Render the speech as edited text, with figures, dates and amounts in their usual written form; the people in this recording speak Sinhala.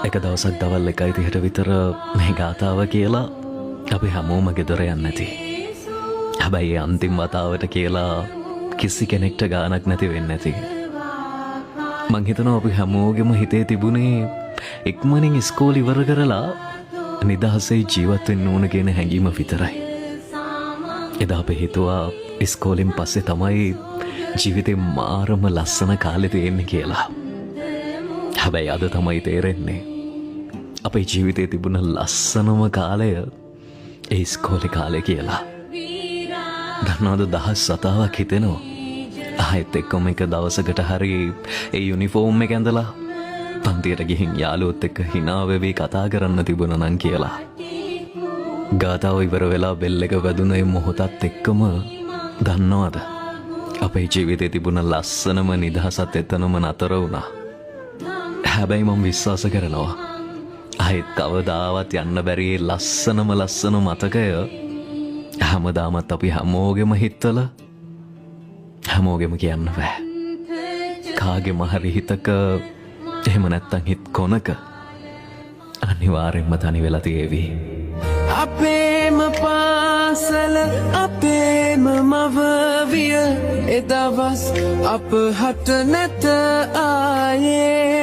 එක දවසක් දවල් 1:30ට විතර මේ ගාතාව කියලා අපි හැමෝම ගෙදර යන්න ඇති. හැබැයි අන්තිම වතාවට කියලා කිසි කෙනෙක්ට ගානක් නැති වෙන්නේ නැති. මං හිතනවා අපි හැමෝගෙම හිතේ තිබුණේ ඉක්මනින් ඉස්කෝල ඉවර කරලා නිදහසේ ජීවත් වෙන්න ඕන කියන හැඟීම විතරයි. එදා අපි හිතුවා ඉස්කෝලෙන් පස්සේ තමයි ජීවිතේ මාරම ලස්සන කාලේ තියෙන්නේ කියලා. හැබැයි අද තමයි තේරෙන්නේ අපේ ජීවිතේ තිබුණ ලස්සනම කාලය ඒ ඉස්කෝලේ කාලේ කියලා. දන්නවද දහස් සතාවක් හිතෙනවා ආයෙත් එක්කම එක දවසකට හරි ඒ යුනිෆෝම් එක ඇඳලා පන්තියට ගිහින් යාළුවොත් එක්ක hina වෙවි කතා කරන්න තිබුණා නම් කියලා. ගාතාව ඉවර වෙලා බෙල් එක වැදුන ඒ මොහොතත් එක්කම දන්නවද අපේ ජීවිතේ තිබුණ ලස්සනම නිදහසත් එතනම නතර වුණා. හැබැයි මම විශ්වාස කරනවා ආයෙත් කවදාවත් යන්න බැරි ලස්සන මතකය හැමදාමත් අපි හැමෝගෙම හිතවල හැමෝගෙම කියන්න බෑ. කාගෙම හරි හිතක එහෙම නැත්තම් හිත කොනක අනිවාර්යෙන්ම තනි වෙලා තියේවි. අපේම පාසල අපේම මවවිය එදවස් අප හට නැත ආයේ